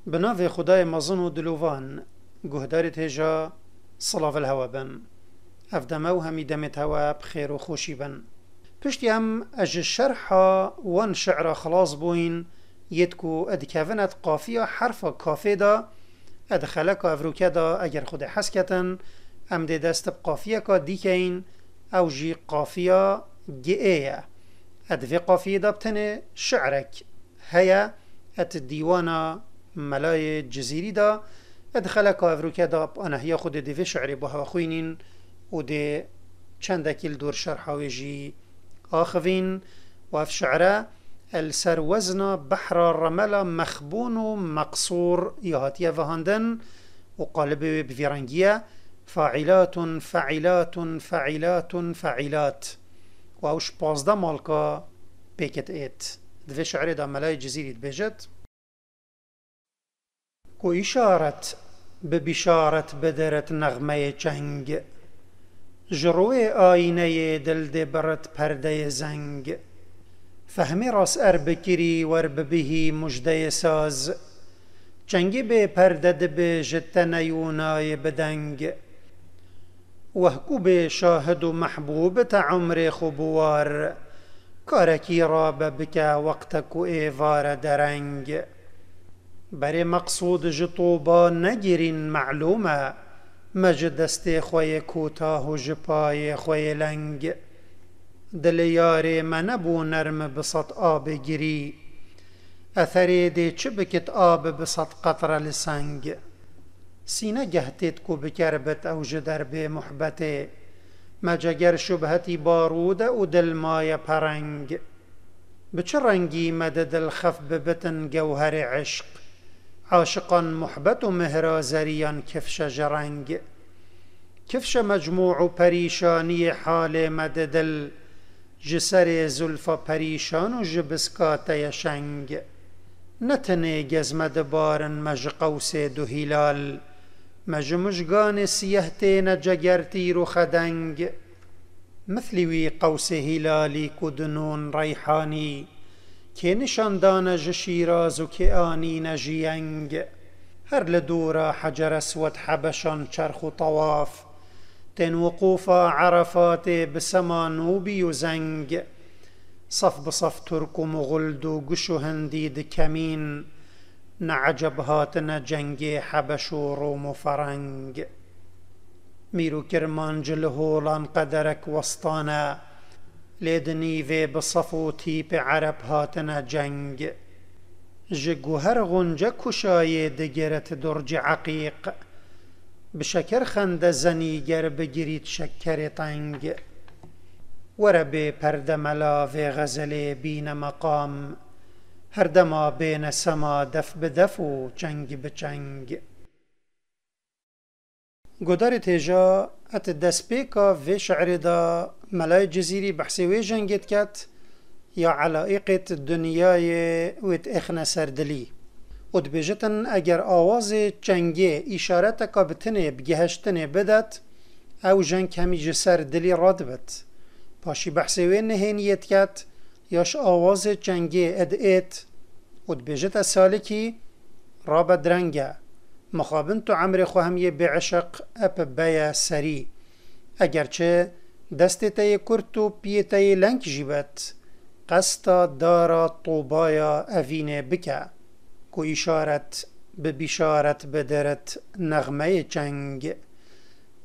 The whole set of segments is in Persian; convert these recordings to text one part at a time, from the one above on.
به ناو خدای مزن و دلوان گهدارت هجا صلاف الهوا بن افدمه و همی دمت هوا بخیر و خوشی بن پشتی هم اج شرحا وان شعر خلاص بوین یدکو ادکاونت قافیه حرف کافی دا ادخلک افروکه دا اگر خود حسکتن ام ده دست قافیه کا دیکین او جی قافیه گئیه ادوی قافیه دا بتنه شعرک هیا ات دیوانا ملای جزیری دا ادخلک افروکه دا انا هیا خود دوی شعری با هوا خوینین و ده چند کل دور شرحاوی جی آخوین و اف شعره السر وزن بحر الرمل مخبون مقصور يهاتيا فهندن وقالب بفيرانجيا فاعلات فاعلات فاعلات فاعلات واوش بازدا مالكا بيكت ايت دفي شعري دا ملاي جزيري بيجت كو إشارة ببشارة بدرت نغمه چنگ جروه آینه دل دبرت پرده زنگ فهمی راس بکری ور ببهی مجده ساز چنگی به پرده دب جت نیونای بدنگ وحکو به شاهد و محبوب عمر خبوار کارکی را ببک وقت کو ایوار درنگ بر مقصود جطوبا نگیرین معلومه مجدست خوی کوتاه و جپای خوی لنگ دل یار من نبو نرم بسط آب گری اثری دی چه بکت آب بسط قطر لسنگ سینه گهتت کو بکربت او جدر به محبته مجگر شبهتی بارود و دل مای پرنگ بچه رنگی مدد الخف ببتن جوهر عشق عاشقا محبت و مهرازریان کفش جرنگ کفش مجموع و پریشانی حال مددل جسر زلفا پریشان و جبسکات یشنگ نتنه گزمد بارن مج قوس دو هلال مج مجگان سیه تین جگرتی رو خدنگ مثلوی قوس هلالی کدنون ریحانی که نشاندان جشیراز و که آنی نجینگ هر لدورا حجر اسود حبشان چرخ و طواف تن وقوفا عرفات بسما نوبی و زنگ صف بصف ترک و مغلد و گش و هندید کمین نعجب هاتن جنگ حبش و روم و فرنگ میرو کرمانجل هولان قدرک وسطانا لیدنیوه بصف و تیپ عرب هاتن جنگ جگوهر غنجه کشای دگرت درج عقیق بشکر خند زنیگر بگیرید شکر تنگ ورب پرد ملاو غزل بین مقام هر دما بین سما دف بدف و چنگ بچنگ گدار تیجا ات دسپیکا و شعر دا ملای جزیری بحثی و جنگت کت یا علائقت دنیای ویت اخنا سردلی و دبیجتن اگر آواز چنگه اشارت که بتنه بگهشتنه بدت او جنگ همی جسر دلی راد بد پاشی بحثی نهینیت کت یاش آواز چنگه ادئت و دبیجت سالکی را بدرنگه مخابن تو عمر خو همیه بعشق اپ بیا سری اگرچه دست تای کرت و پی تای لنگ جیبت قستا دارا طوبایا اوینه بکه کو اشارت به بشارت بدرت نغمه چنگ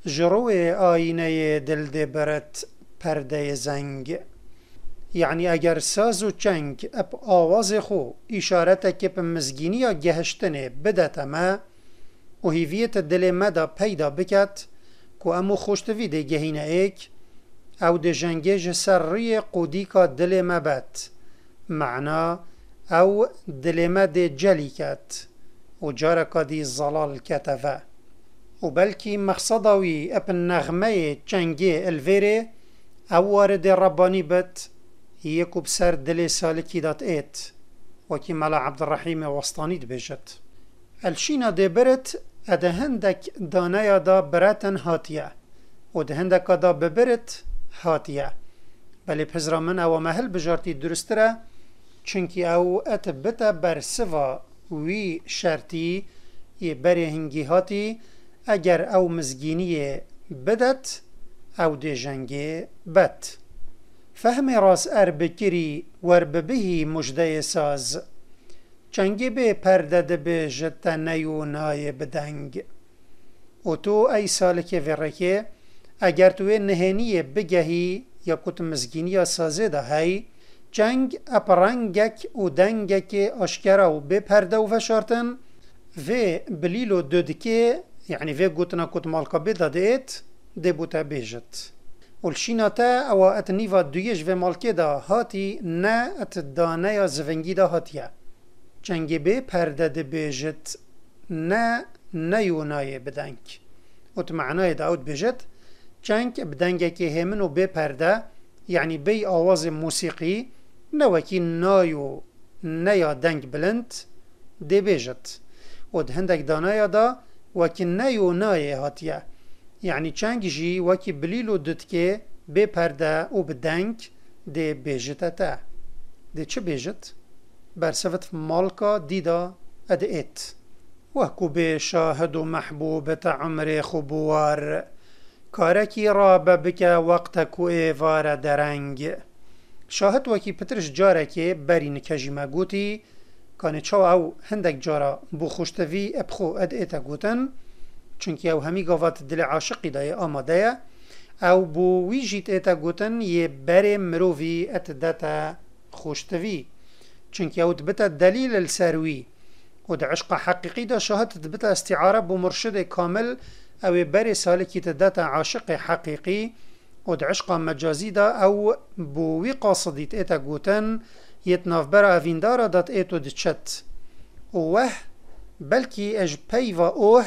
جروه آینه دل دبرت پرده زنگ یعنی اگر ساز و چنگ اب آواز خو اشارت که به مزگینی یا گهشتنه بدت ما و هیویت دل مدا پیدا بکت که امو خوشتوی ده گهینه ایک او ده جنگیج سر قودی که دل مبت معنا او دل مد جلی کت و جارکا دی زلال کتفه و بلکی مقصدوی اپ نغمه چنگی الویره او وارد ربانی بت یکو بسر دل سالکی دات ایت وکی ملا عبدالرحیم وسطانی دبیجت الشینا ده برت اده هندک دانه دا براتن هاتیه و ده هندک دا ببرت هاتیه بلی پزرا من او محل بجارتی درستره چونکی او ات بتا بر سوا وی شرطی یه بری هنگی هاتی اگر او مزگینی بدت او دی جنگی بد. فهم راس بکری ور ببهی مجده ساز چنگی به پرده به جت نیو نای بدنگ. و تو ای سالک ورکه اگر توی نهینی بگهی یا کت مزگینی سازه ده هی جنگ اپرنگک و دنگک اشکرا و به پرده و فشارتن و بلیلو دودکه یعنی و گوتنا کت مالکا بدادیت ده بوتا بیجت. والشیناتا او اتنیوا دویش و مالکه دا هاتی نه ات دانه یا زونگی دا هاتیه. چنگی به پرده ده بیجت نه نیونای بدنگ. ات معنای داود بیجت چنگ بدنگه که همون و به پرده یعنی بی آواز موسیقی نوکی نایو نیا دنگ بلند ده بیجت. و ده هندک دانای دا وکی نیو نای هاتیه یعنی چنگ جی وکی بلیلو ددکه به پرده و بدنگ ده بیجت اتا. ده چه بیجت؟ برصفت مالکا دیدا اد ایت. وکو به شاهد و محبوبت عمر خوبوار کارکی را ببکه وقت کو ایوار درنگ. شاهد وکی پترش جاره که بری نکجی مگوتی کانه چاو او هندک جارا بو خوشتوی ابخو اد ایتا گوتن چونکی او همی گوات دل عاشقی دای آماده او بو وی جیت ایتا گوتن یه بر مرووی ات داتا خوشتوی چونکی او دبتا دلیل السروی و ده عشق حقیقی دا شاهد دبتا استعاره بو مرشد کامل او بر سالکی داتا عاشق حقیقی و ده عشق مجازی دا او بو وی قاصدیت ایتا گوتن یتنافبرا اویندارا دات ایتو دچت وه بلکی اج پیوا اوه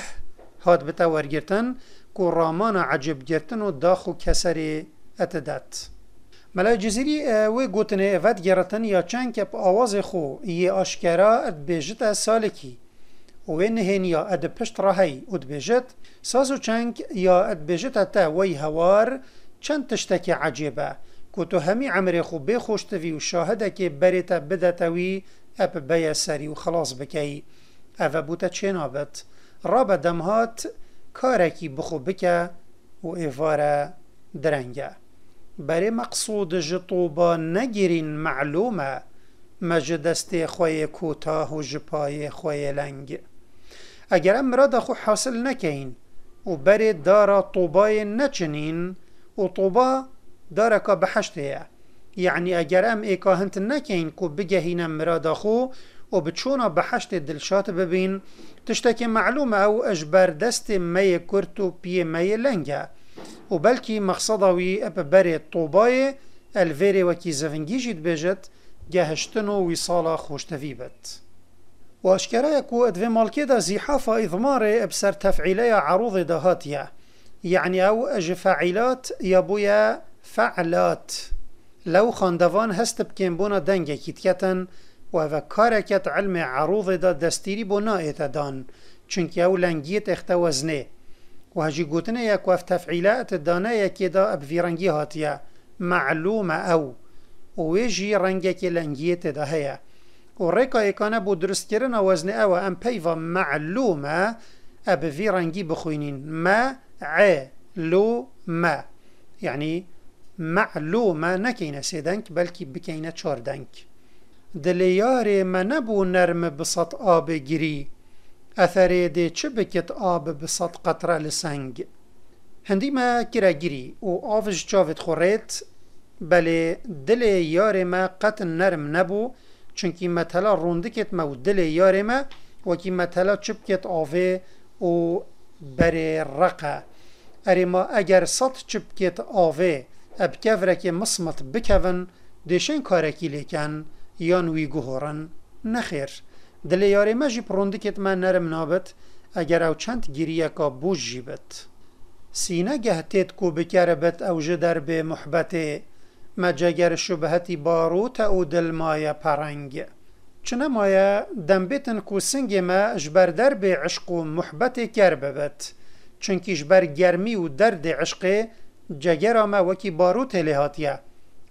هاد بتا ورگرتن کو رامان عجب گرتن و داخو کسری اتدات. ملای جزیری وی گوتنه افت گرتن یا چند کپ آواز خو یه آشکرا اد بیجت سالکی وی نهین یا اد پشت راهی اد بیجت سازو چنگ یا اد بیجت تا وی هوار چند تشتکی عجیبه که تو همی عمر خو بخوشتوی و شاهده که بریتا بدتوی اپ بیا سری و خلاص بکی اوه بوتا چه نابت رابا دمهات کارکی بخو بکه و ایواره درنگه بری مقصود جطوبا نگیرین معلومه مجدست خوی کوتاه و جپای خوی لنگ. اگر امرادا خو حاصل نکین و بری دارا طوبای نچنین و طوبا داره که بحشته یعنی اگر ام ایکا هنت نکین که بگهین مرادا خو و بچونا بحشت دلشات ببین تشتکی معلومه او اجبر دست می کرتو پی می لنگه و بلکی مقصدوی اپ بری طوبای الویری وکی زفنگی جید بیجت گهشتن و ویصالا خوشتوی بد. و اشکرای که ادوی مالکی دا زیحافا اضمار ابسر تفعیلی عروض دهاتیه یعنی او اج فعیلات یابویا فعلات لو خاندوان هست بکن بونا دنگه کتکتن و او کارکت علم عروض دا دستیری بونا ایتا دان چونکه او لنگیت اختوزنه و هجی گوتنه یک وف تفعیلات دانه یکی دا ابوی رنگی هاتیه معلومه او ویجی رنگه که لنگیت دا هیا و ریکا ایکانه بو درست کرن وزنه او ام پیوا معلومه ابوی رنگی بخوینین ما لو ما یعنی معلومه نکینه سیدنک بلکی بکینه چاردنک. دلیار من نبو نرم بسط آب گیری اثره ده چه بکت آب بسط قطره لسنگ. هندی ما کرا گیری و آفش چاوت خوریت بله دل یار ما قط نرم نبو چونکی مثلا روندکت ما و دل یار ما وکی مثلا چه بکت آوه و بره رقه اری ما اگر سط چه بکت آوه اب کفرک مصمت بکون دیشن کارکی لیکن یان وی گوهرن نخیر دل یاری ما جی پروندکت ما نرم نابت اگر او چند گیریه کا بوش جیبت سینه گهتید کو بکربت او جدر به محبته ما جگر شبهتی باروت او دل مایه پرنگ چنه مایه دنبیتن کو سنگ ما اجبر در به عشق و محبت کرببت چونکی اجبر گرمی و درد عشق جگر ما وکی باروت لحاتیه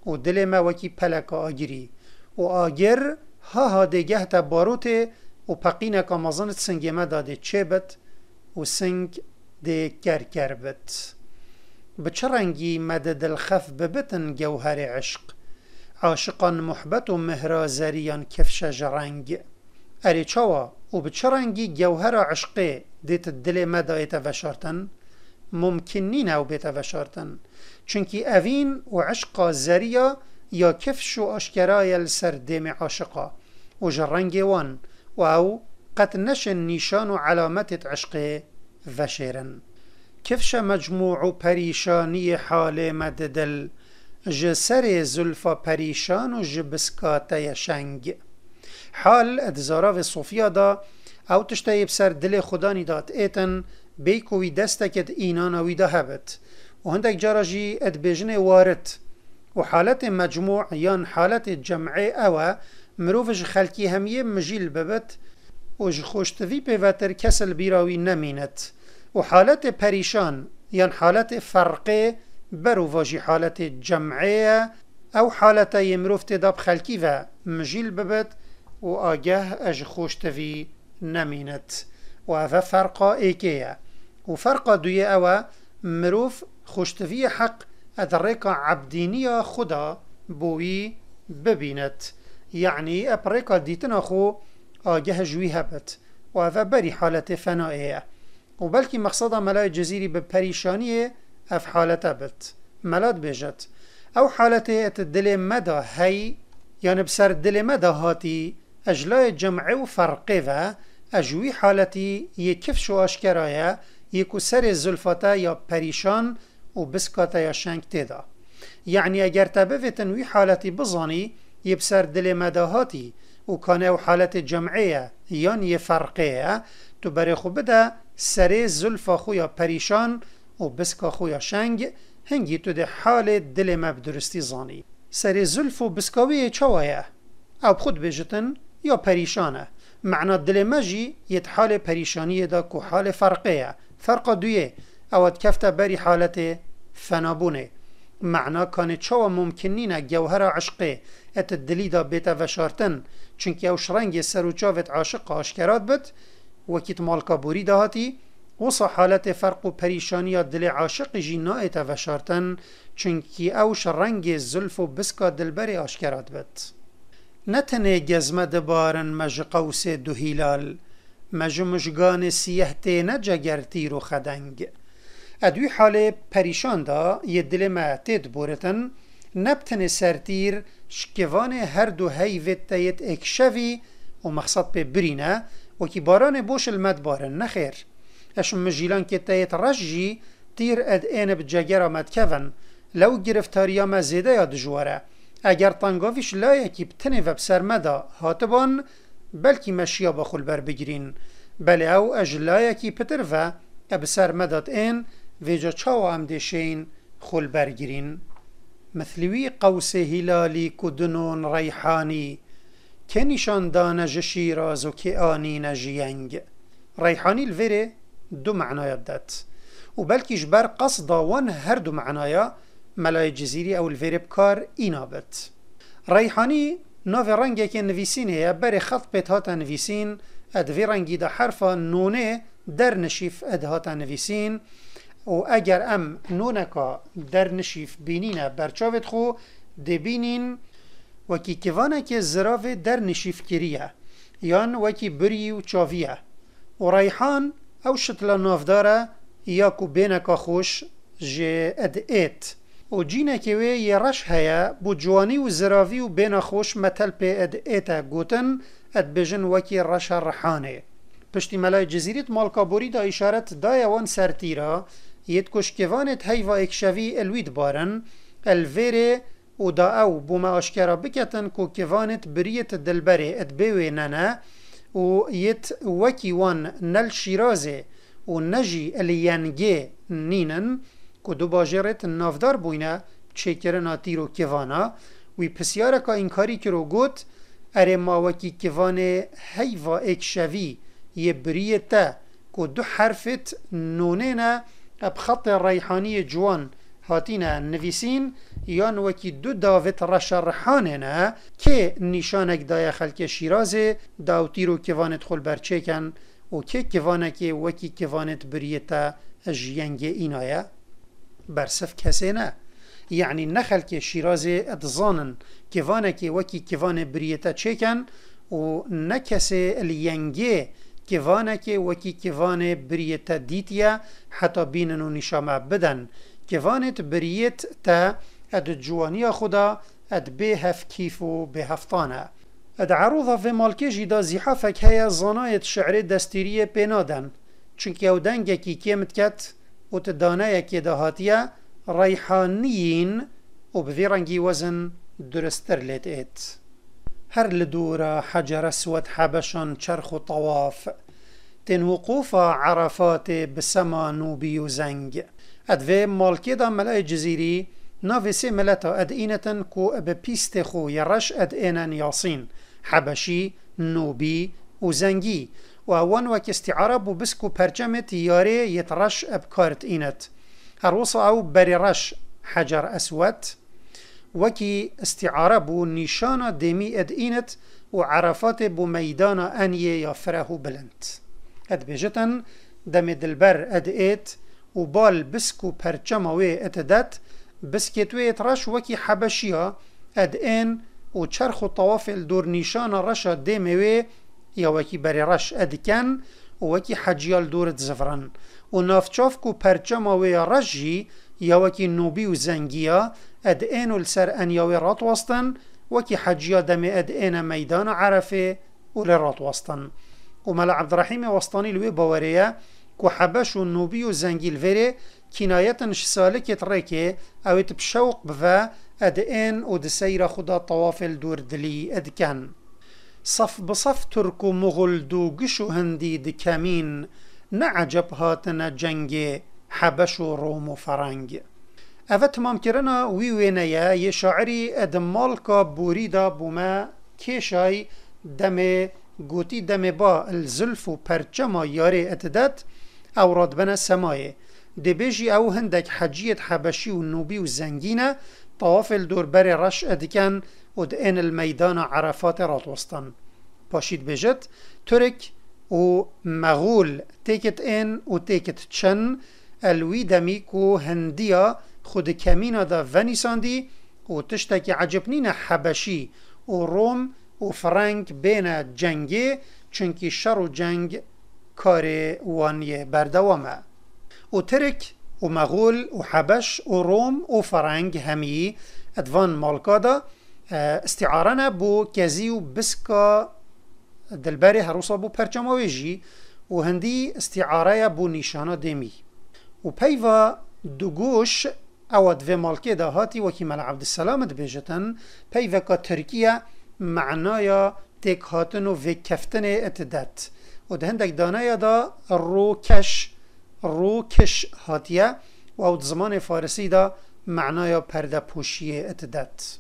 و دل ما وکی پلک آگیری و آگر ها دیگه تا باروت و پقینه که مزنت سنگ ما داده چه بت و سنگ ده کرکر بت. بچه رنگی مدد الخف ببتن جوهر عشق، عاشقا محبت و مهرازریان کفش جرنگ. اری چوا و بچه رنگی جوهر عشقه دیت دل مدایت وشارتن؟ ممکن نی نو بیت وشارتن، چونکی اوین و عشقا زریا یا کفش و اشکرای السر دیم عاشقا و جرنگ وان و او قد نشن نیشان و علامت عشقه وشیرن. کفش مجموع و پریشانی حال مددل، جسر زلفا پریشان و جبسکاته شنگ. حال ادزارا و صوفیا دا او تشتای بسر دل خدانی داد ایتن بیکوی دستکت اینان ویدا هبت و هندک جاراجی ادبیجن وارد و حالت مجموع یان حالت جمعی اوه مروفش خلکی همیه مجیل ببت و جخوشتوی پیواتر کسل بیراوی نمینت و حالت پریشان یان حالت فرقه برو واجی حالت جمعی او حالت مروف تداب خلکی و مجیل ببت و آگه اجخوشتوی نمینت و اوه فرقا ایکیه و فرقا دویه اوه مروف خوشتوی حق ادرک عبدینی خدا بوی ببینت، یعنی اپریک دیتنا خو آگه جوی هبت و اوه بری حالت فنائیه و بلکی مقصد ملای جزیری به پریشانیه اف حالت بت ملاد بیجت او حالت ات دل مدا هی یعنی بسر دل مدا هاتی اجلای جمعه و فرقه و اجوی حالتی یک کفش و اشکرایه یکو سر زلفاته یا پریشان و بسکاته یا شنگ تیدا. یعنی اگر تبه تنوی حالتی بزانی یه بسر دل مداهاتی و کانه و حالت جمعیه یعنی یه فرقیه تو برای خوب بده سر زلفا خویا پریشان و بسکا خویا شنگ هنگی تو ده حال دل مبدرستی زانی. سر زلف و بسکاوی چوایه او خود بجتن یا پریشانه، معنا دل مجی یت حال پریشانی دا که حال فرقیه. فرق دویه اواد کفته بری حالت فنابونه، معنا کانه چوا ممکنینه جوهر عشقه ات دلی دا بیتا وشارتن چونکه او شرنگ سروچاوت عاشق آشکرات بد وکیت مالکا بوری دهاتی وصا حالت فرق و پریشانی دل عاشق جینا ایتا وشارتن چونکه او شرنگ زلف و بسکا دلبر آشکرات بد. نتنه گزمه دبارن مج قوس دو هلال، مج مجگان سیه تینه جگر تیر و خدنگ. ادوی حال پریشان دا یه دل معتد بورتن نبتن سرتیر شکوان هر دو هیوت تایت اکشوی و مقصد پی برینه و کی باران بوش المد بارن نخیر اشم مجیلان که تایت رجی تیر اد این بجگر آمد کون لو گرفتاریا مزیده یا دجواره اگر تنگاویش لایکی بتنه و بسر مدا هاتبان بلکی مشیا بخول بر بگیرین بله او اجلایکی پتر و بسر مداد این ویجا چاو هم دیشین خول برگیرین. مثلوی قوس هلالی کدنون ریحانی که نشان دانج شیراز و که آنی نجینگ. ریحانی الویره دو معنای داد و بلکیش بر قصد وان هر دو معنایا ملای جزیری او الویره بکار اینا بد. ریحانی ناو رنگی که نویسینه بر خط پیتهاتا نویسین ادوی رنگی دا حرفا نونه در نشیف ادهاتا نویسین و اگر ام نونکا در نشیف بینینه برچاوت خو دبینین وکی کیوانه که زراف در نشیف کریه یان وکی بری و چاویه و ریحان او شتلا نافداره یا کو بینکا خوش جه ادئت و جینه که وی یه رش هیا بو جوانی و زرافی و بینا خوش متل پی ادئتا گوتن اد بجن وکی رش رحانه. پشتی ملای جزیریت مالکابوری دا اشارت دای وان سرتیرا ید کشکوانت هیوا اکشوی الوید بارن الویره و دا او بوما اشکرا بکتن که کوانت بریت دلبره اد بیوی ننه و ید وکی وان نل شیرازه و نجی الینگه نینن که دو باجرت نافدار بوینه چکرنا تیرو کوانا وی پسیاره که این کاری کرو گوت اره ما وکی کوانه هیوا اکشوی یه بریتا که دو حرفت نونینا بخط ریحانی جوان هاتینا نویسین یان وکی دو داوت رشرحانه که نشانک دای خلک شیرازه داوتی رو کوانت خل برچه کن و که کوانک وکی کوانت بریتا جینگ اینایه برسف کسی نه. یعنی نخل که شیرازه ادزانن کوانک وکی کوان بریتا چه کن و نکسی الینگه کوانک وکی کوان بریتا دیتیا حتی بینن و نشامه بدن کوانت بریت تا اد جوانی خدا اد به هف کیف و به هفتانه اد عروضه و مالکه جدا زیحافک هیا زانایت شعر دستیری پینادن چونکه او دنگه کی کمت کت و تدانه که دهاتیه ریحانیین و بویرنگی وزن درستر لیت ایت هر لدورة حجر اسود حبشان چرخ و طواف تن وقوف عرفات بسما نوبي وزنگ ادوه مالكي دا ملای جزیری ناوی سي ملتا ادئینتن كو بپیست خو يرش ادئینن یاسین حبشی نوبی وزنگی و اوان وك استعاره بو بسكو پرچمت یاره يترش ابكارت اینت هر وصا او بری رش حجر اسود وكي استعاره بو نشانا ديمي ادئینت و عرفات بو ميدانا انيه يا فرهو بلند اد بيجتن دم دلبر ادئت و بال بسكو پرچموي اتدت بسكتوي ترش وكي حبشيا ادئن و چرخ و طواف الدور نشانا رشا ديموي يا وكي بري رش ادكن و وكي حجيال دور زفرن و نافچافكو پرچموي رجي يا وكي نوبي و زنگيا ادئن و لسر انياوي رات وستن وكي حجيا دم ادئن ميدان عرفه و لرات وستن وملا عبد الرحيم وسطاني لوي باوريه كو حبش و نوبي و زنگي الفيري كناية شسالك ريكي او تبشوق بفا ادئن و دسير خدا طواف الدور دلي ادكن صف بصف ترك و مغل دو قشو هندي دكامين نعجب هاتنا جنگ حبش و روم و فرنگ اوه تمام کرنا وينيا يه شاعري ادمالكا بوريدا بوما كيشاي دم گوتی دم با الزلف و پرچما یاری اتدت او رادبنا سمایه دبیجی او هندک حجیت حبشی و نوبی و زنگینه طواف الدور بر رش ادکن و دین المیدان عرفات رات وستن پاشید بجت ترک و مغول تیکت این و تیکت چن الوی دمی کو هندیا خود کمینه دا ونیساندی و تشتکی عجبنین حبشی و روم و فرنگ بین جنگی چونکی شر و جنگ کار وانی بردوامه و ترک و مغول و حبش و روم و فرنگ همی ادوان مالکادا استعارانه بو کزی و بسکا دلبری هروسا بو پرچماویجی و هندی استعاره بو نشانه دیمی و پیوا دوگوش او ادوه مالکه دا هاتی وکی مل عبدالسلام دبیجتن پیوا که ترکیه معنایا تک هاتن و وکفتن اتدت و ده هندک دانایا دا روکش هاتیه و او زمان فارسی دا معنایا پرده پوشی اتدت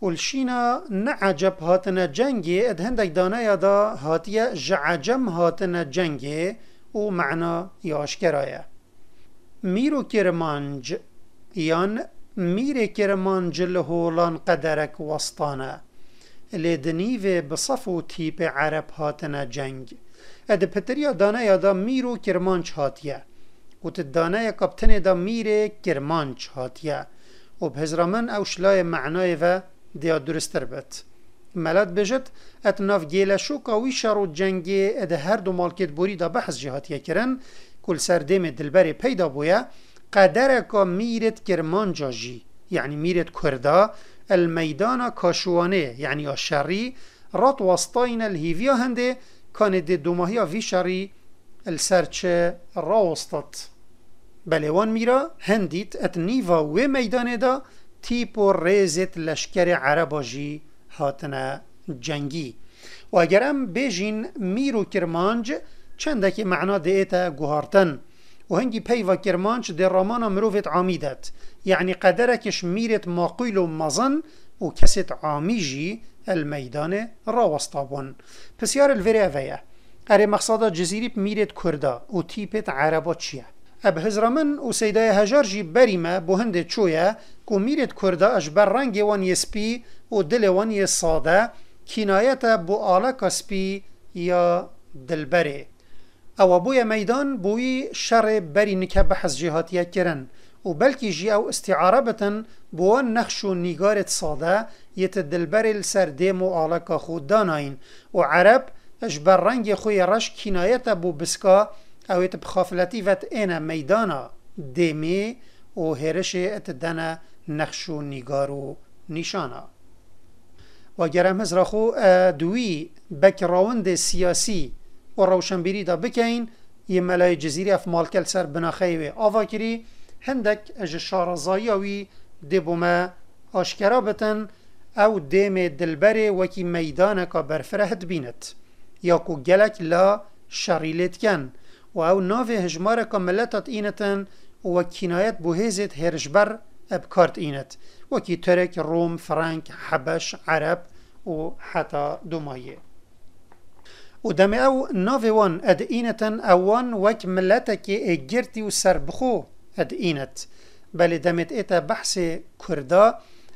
والشینا نعجب هاتن جنگی اد هندک دانایا دا هاتیه جعجم هاتن جنگی و معنا یاشکرایه میرو کرمانج یان میر کرمانج لهولان قدرک وسطانه لدنیو بصفو تیپ عرب هاتنا جنگ اد پتریا دانه دا میرو کرمانچ هاتیه و تدانه کپتن دا میر کرمانچ هاتیه و بهزرامن او شلای معنای و دیا درستر بد ملت بجد ات ناف گیلشو کاوی شارو جنگی اد هر دو مالکت بوری دا بحث جهاتیه کرن کل سردیم دلبری پیدا بویا قدرکا میرت کرمانجا جی یعنی میرت کردا الميدان كاشوانه يعني الشري رات وسطين الهيفيا هنده كانت دوماهيا في شري السرچ راوستت بلوان ميرا هنديت اتنيفا وميدان دا تيبو ريزت لشكر عرباجي هاتنا جنگي و اگرم بيجين ميرو كرمانج چندك معنا ديتا گوهارتن و هنگی پیوا کرمانچ در رامانا مروفت عامیدت یعنی قدرکش میرت ماقیل و مزن و کست عامیجی المیدان راوستابون پسیار الوری اویا اره مقصادا جزیری میرت کردا و تیپت عربا چیه اب هزرمن و سیدای هجار جی بریمه بو هنده چویه کو میرید کرده اجبر رنگ وان یسپی و دل وان یساده کنایت بو آلک سپی یا دلبره. او بوی میدان بوی شر بری نکه بحث جهاتیه کرن و بلکی جی او استعاره بتن بوان نخش و نگارت ساده یت دلبر لسر دیم و آلک خود داناین و عرب اجبر رنگ خوی رش کنایت بو بسکا او یت بخافلتی وت اینا میدانا دیمی و هرش ات دنا نخش و نگار و نشانا. و گرم هزراخو دوی بک راوند سیاسی و روشنبیری دا بکین یه ملای جزیری اف مالکل سر بناخیوی آوا کری هندک اج شارزاییوی دی بوما آشکرا بتن او دیم دلبری وکی میدانکا برفرهد بینت یا کو گلک لا شریلت کن و او ناوی هجمارکا ملتات اینتن و کنایت بوهیزت هرشبر ابکارت اینت وکی ترک، روم، فرانک، حبش، عرب و حتی دومایه. و دم او ناوی وان اد اینتن اوان وک ملتک اگرتی و سربخو اد اینت بلی دمت ایتا بحث کردا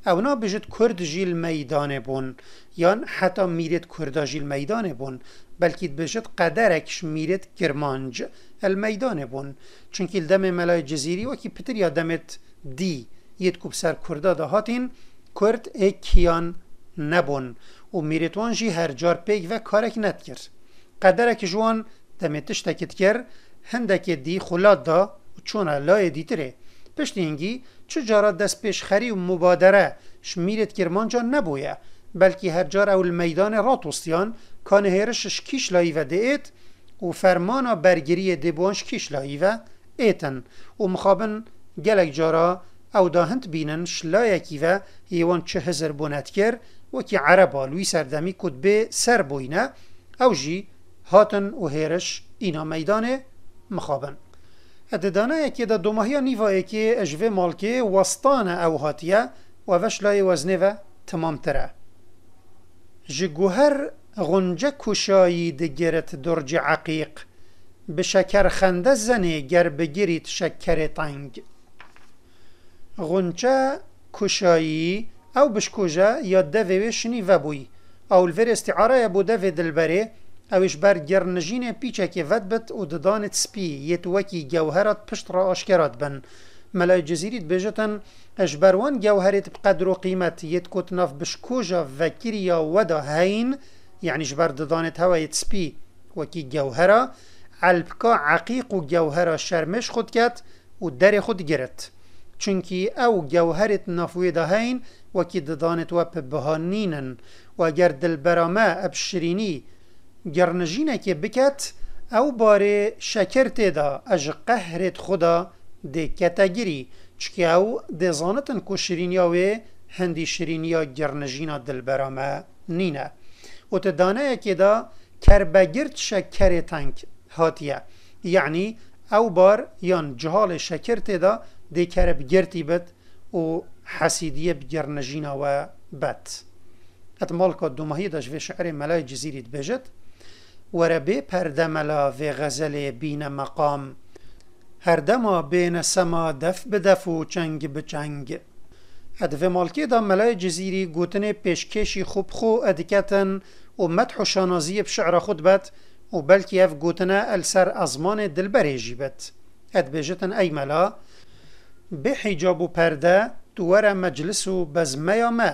او نا بجد کرد جیل میدان بون یان حتی میرد کردا جیل میدان بون بلکه بجد قدرکش میرد کرمانج المیدان بون چونکه دم ملای جزیری وکی پتر یا دمت دی ید کو بسر کردا دا هاتین کرد ایکیان نبون و میرتوان جی هر جار پیگ و کارک ندکر قدرک جوان دمتش تکت کر هندک دی خلاد دا و چونه لای دیتره پشت اینگی چجارا دست پیش خری و مبادره شمیرت کرمانجا نبویه بلکه هر جار اول میدان راتوستیان کان هیرش شکیش لایی و دیت و فرمانا برگری دیبوانش کیش لایی و ایتن و مخابن گلک جارا او داهند بینن شلایکی و یوان 4000 بونت کر وکی عربا لوی سردمی کد به سر بوینه او جی هاتن و هیرش اینا میدان مخابن. اددانه یکی دا دوماهیا نیوا یکی اجوه مالکه وستان او هاتیه و وشلای وزنه و تمام تره. جگوهر غنجه کشایی دگرت درج عقیق به شکر خنده زنه گر بگیرید شکر تنگ. غنچه کشایی او بشکوجه یا دوی شنی و بوی او الور استعاره بو دوی دلبره اوش بر گرنجین پیچه که ود بت و ددانت سپی یت وکی گوهرات پشت را آشکرات بن ملای جزیریت بجتن اجبروان گوهرت بقدر و قیمت یت کت ناف بشکوجه وکیری یا ودا هین یعنی جبر ددانت هوا یت سپی وکی گوهره علبکا عقیق و گوهره شرمش خود کت و در خود گرت چونکی او گوهرت نافوی دا هین وکی ددانت و بهانینن و اگر دلبرامه ابشرینی گرنجینه که بکت او باره شکر تیدا اج قهرت خدا ده کتگیری چکی او ده زانتن که شرینیاوی هندی شرینیا گرنجینا دلبرامه نینه و تدانه که دا کربگرد شکر تنگ هاتیه یعنی او بار یان جهال شکر تیدا ده کربگردی بد و حسیدیه بگرنجینا و بد اتمال که دوماهی داشت و شعر ملای جزیریت بجد وربه پردملا و غزل بین مقام هر دما بین سما دف بدف و چنگ بچنگ ادوه مالکی دا ملای جزیری گوتن پیشکشی خوب خو ادکتن و مدح و شانازی بشعر خود بد و بلکی اف گوتن السر ازمان دلبره جیبت اد بجتن ای ملا به حجاب و پرده دوار مجلس و بزمه ما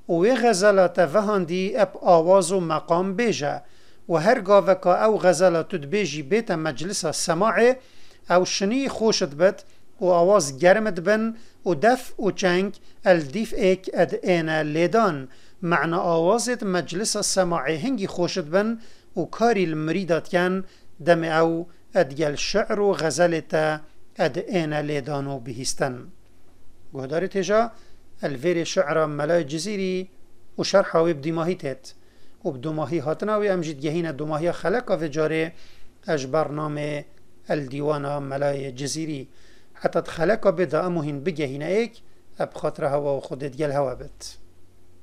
و غزلات وهاندی اب آواز و مقام بیجه و هر گاوکا او غزلات تدبیجی بیت مجلس سماعه او شنی خوشت بد و آواز گرمت بن و دف و چنگ الدیف ایک اد اینا لیدان معنی آوازت مجلس سماعه هنگی خوشت بن و کاری المریدات کن دم او ادگل شعر و غزلت اد اینا لیدانو بهستن گهداری تجا الویر شعر ملای جزیری و شرحاوی بدیماهی تید و بدوماهی هاتناوی امجید گهین دوماهی خلقا و جاره اج برنامه الدیوان ملای جزیری حتی خلقا بدا اموهین بگهین ایک اب خاطر هوا و خودت گل هوا بد